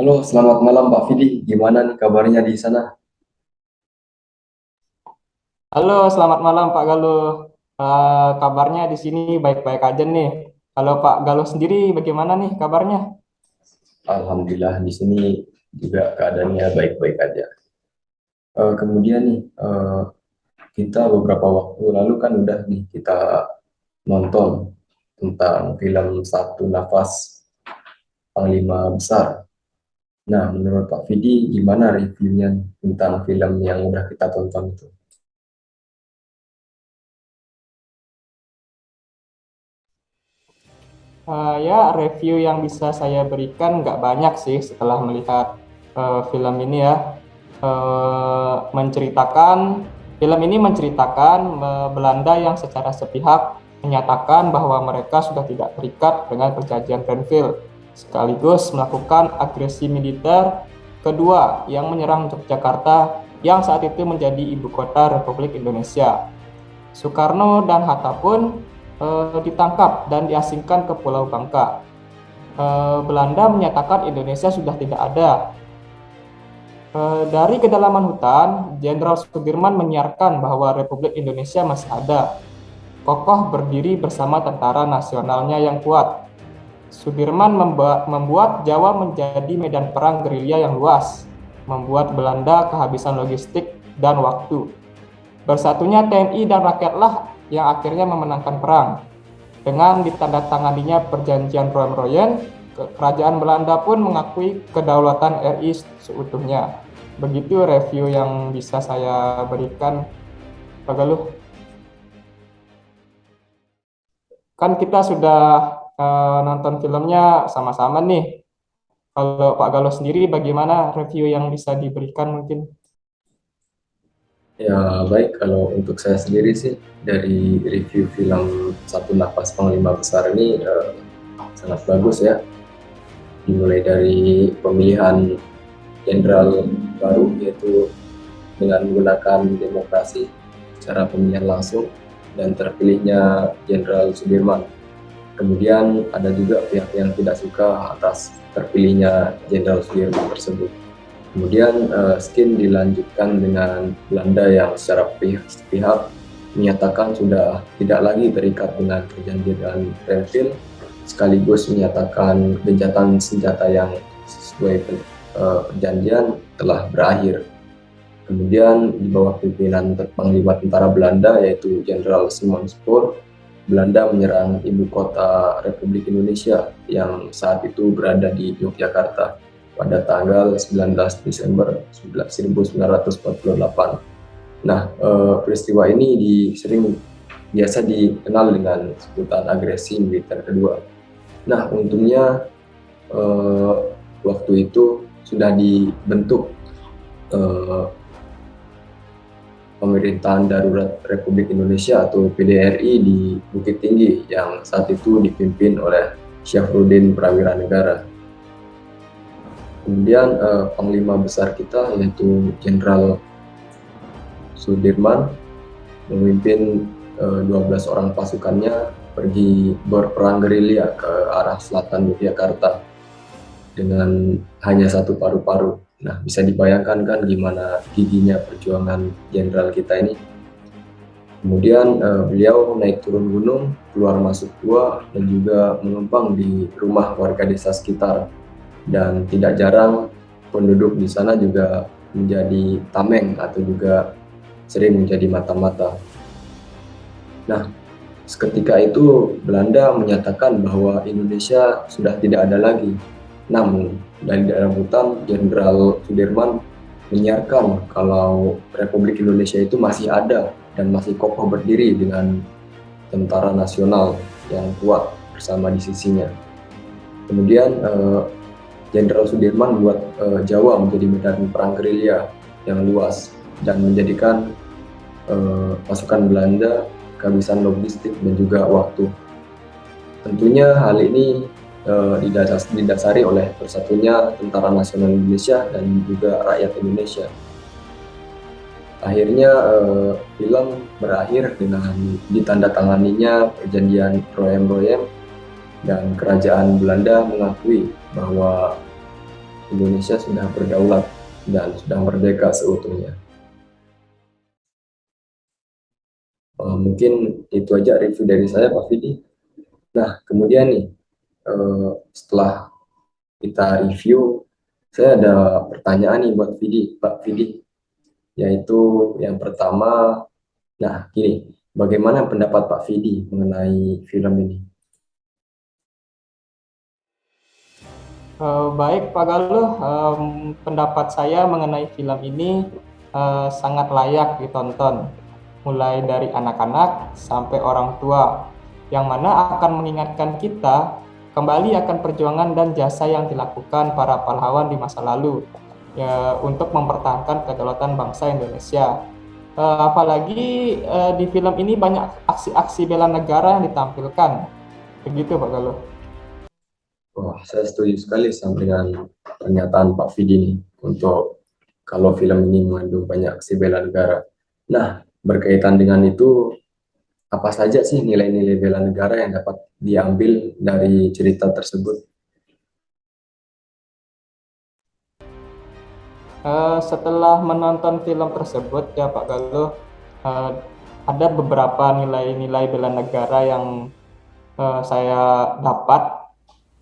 Halo, selamat malam Pak Fidi. Gimana nih kabarnya di sana? Halo, selamat malam Pak Galuh. Kabarnya di sini baik-baik aja nih. Kalau Pak Galuh sendiri bagaimana nih kabarnya? Alhamdulillah di sini juga keadaannya baik-baik aja. Kemudian nih, kita beberapa waktu lalu kan udah nih kita nonton tentang film Satu Nafas Panglima Besar. Nah, menurut Pak Fidi gimana reviewnya nih tentang film yang udah kita tonton itu? Ya, review yang bisa saya berikan nggak banyak sih setelah melihat film ini ya. Film ini menceritakan Belanda yang secara sepihak menyatakan bahwa mereka sudah tidak terikat dengan perjanjian Renville, sekaligus melakukan agresi militer kedua yang menyerang Yogyakarta yang saat itu menjadi ibu kota Republik Indonesia. Soekarno dan Hatta pun ditangkap dan diasingkan ke Pulau Bangka. Belanda menyatakan Indonesia sudah tidak ada. Dari kedalaman hutan, Jenderal Sudirman menyiarkan bahwa Republik Indonesia masih ada, kokoh berdiri bersama tentara nasionalnya yang kuat. Sudirman membuat Jawa menjadi medan perang gerilya yang luas, membuat Belanda kehabisan logistik dan waktu. Bersatunya TNI dan rakyatlah yang akhirnya memenangkan perang. Dengan ditandatanganinya perjanjian Roem-Royen, kerajaan Belanda pun mengakui kedaulatan RI seutuhnya. Begitu review yang bisa saya berikan, Pak Galuh. Kan kita sudah nonton filmnya sama-sama nih. Kalau Pak Galuh sendiri bagaimana review yang bisa diberikan mungkin? Ya, baik. Kalau untuk saya sendiri sih, dari review film Satu Nafas Panglima Besar ini sangat bagus ya. Dimulai dari pemilihan jenderal baru, yaitu dengan menggunakan demokrasi secara pemilihan langsung dan terpilihnya Jenderal Sudirman. Kemudian ada juga pihak yang tidak suka atas terpilihnya Jenderal Sudirman tersebut. Kemudian skin dilanjutkan dengan Belanda yang secara sepihak menyatakan sudah tidak lagi terikat dengan perjanjian Renville, sekaligus menyatakan gencatan senjata yang sesuai perjanjian telah berakhir. Kemudian di bawah pimpinan Panglima Tentara Belanda yaitu Jenderal Simon Spoor, Belanda menyerang ibu kota Republik Indonesia yang saat itu berada di Yogyakarta pada tanggal 19 Desember 1948. Nah, peristiwa ini biasa dikenal dengan sebutan agresi militer kedua. Nah, untungnya eh, waktu itu sudah dibentuk eh, Pemerintahan Darurat Republik Indonesia atau PDRI di Bukit Tinggi yang saat itu dipimpin oleh Syafruddin Prawira Negara. Kemudian Panglima Besar kita yaitu Jenderal Sudirman memimpin 12 orang pasukannya pergi berperang gerilya ke arah selatan Yogyakarta dengan hanya satu paru-paru. Nah, bisa dibayangkan kan gimana giginya perjuangan jenderal kita ini. Kemudian beliau naik turun gunung, keluar masuk gua, dan juga mengempang di rumah warga desa sekitar. Dan tidak jarang penduduk di sana juga menjadi tameng atau juga sering menjadi mata-mata. Nah, seketika itu Belanda menyatakan bahwa Indonesia sudah tidak ada lagi. Namun, dari daerah hutan, Jenderal Sudirman menyiarkan kalau Republik Indonesia itu masih ada dan masih kokoh berdiri dengan tentara nasional yang kuat bersama di sisinya. Kemudian Jenderal Sudirman membuat Jawa menjadi medan perang gerilya yang luas dan menjadikan pasukan Belanda kehabisan logistik dan juga waktu. Tentunya hal ini didasari oleh bersatunya Tentara Nasional Indonesia dan juga rakyat Indonesia. Akhirnya film berakhir dengan ditandatanganinya perjanjian Roem-Royen dan kerajaan Belanda mengakui bahwa Indonesia sudah berdaulat dan sudah merdeka seutuhnya. Mungkin itu aja review dari saya, Pak Vidi. Nah, kemudian nih, setelah kita review, saya ada pertanyaan nih buat Pak Vidi, yaitu yang pertama, nah gini, bagaimana pendapat Pak Vidi mengenai film ini? Baik Pak Galuh, pendapat saya mengenai film ini sangat layak ditonton, mulai dari anak-anak sampai orang tua, yang mana akan mengingatkan kita kembali akan perjuangan dan jasa yang dilakukan para pahlawan di masa lalu ya, untuk mempertahankan kedaulatan bangsa Indonesia. Apalagi di film ini banyak aksi-aksi bela negara yang ditampilkan, begitu Pak Galuh. Wah, saya setuju sekali sama dengan pernyataan Pak Vidi nih, untuk kalau film ini mengandung banyak aksi bela negara. Nah, berkaitan dengan itu, apa saja sih nilai-nilai bela negara yang dapat diambil dari cerita tersebut? Setelah menonton film tersebut ya Pak Galuh, uh, ada beberapa nilai-nilai bela negara yang saya dapat,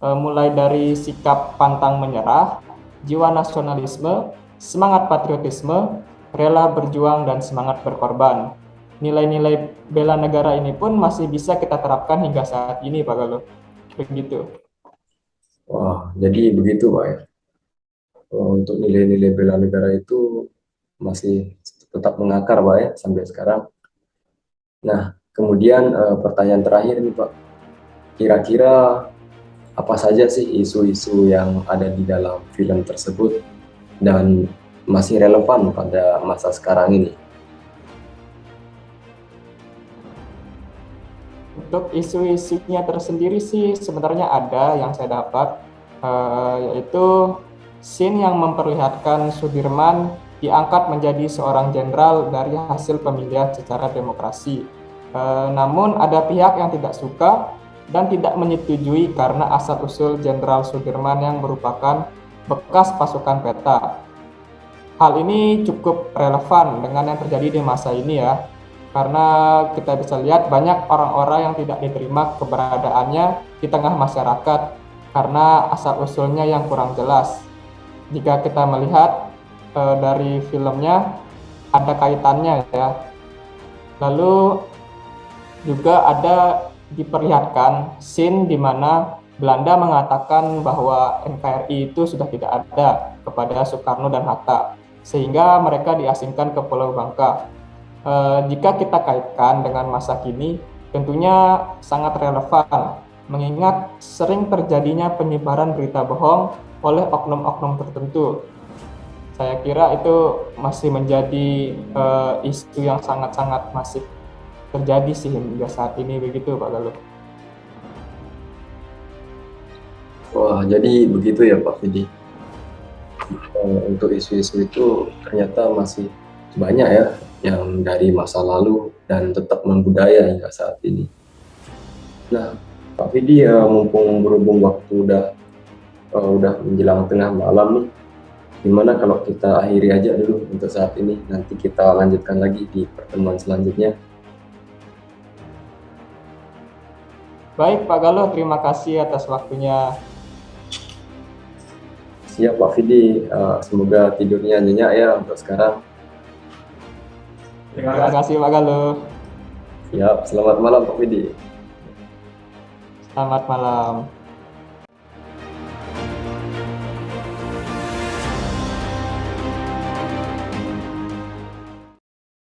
mulai dari sikap pantang menyerah, jiwa nasionalisme, semangat patriotisme, rela berjuang, dan semangat berkorban. Nilai-nilai bela negara ini pun masih bisa kita terapkan hingga saat ini Pak Galuh. Begitu. Wah, jadi begitu Pak ya. Untuk nilai-nilai bela negara itu masih tetap mengakar Pak ya sampai sekarang. Nah, kemudian pertanyaan terakhir nih Pak, kira-kira apa saja sih isu-isu yang ada di dalam film tersebut dan masih relevan pada masa sekarang ini? Untuk isu-isunya tersendiri sih sebenarnya ada yang saya dapat, yaitu scene yang memperlihatkan Sudirman diangkat menjadi seorang jenderal dari hasil pemilihan secara demokrasi. Namun ada pihak yang tidak suka dan tidak menyetujui karena asal-usul Jenderal Sudirman yang merupakan bekas pasukan peta. Hal ini cukup relevan dengan yang terjadi di masa ini ya, karena kita bisa lihat banyak orang-orang yang tidak diterima keberadaannya di tengah masyarakat karena asal-usulnya yang kurang jelas. Jika kita melihat dari filmnya, ada kaitannya ya. Lalu juga ada diperlihatkan scene di mana Belanda mengatakan bahwa NKRI itu sudah tidak ada kepada Soekarno dan Hatta, sehingga mereka diasingkan ke Pulau Bangka. Jika kita kaitkan dengan masa kini, tentunya sangat relevan, mengingat sering terjadinya penyebaran berita bohong oleh oknum-oknum tertentu. Saya kira itu masih menjadi isu yang sangat-sangat masif terjadi sih hingga saat ini, begitu Pak Galuh. Wah, jadi begitu ya Pak Vidi. Untuk isu-isu itu ternyata masih banyak ya yang dari masa lalu dan tetap membudaya hingga saat ini. Nah, Pak Vidi, mumpung berhubung waktu udah menjelang tengah malam nih, gimana kalau kita akhiri aja dulu untuk saat ini, nanti kita lanjutkan lagi di pertemuan selanjutnya. Baik Pak Galuh, terima kasih atas waktunya. Siap Pak Vidi, semoga tidurnya nyenyak ya untuk sekarang. Terima kasih Pak Galuh. Siap, selamat malam Pak Vidi. Selamat malam.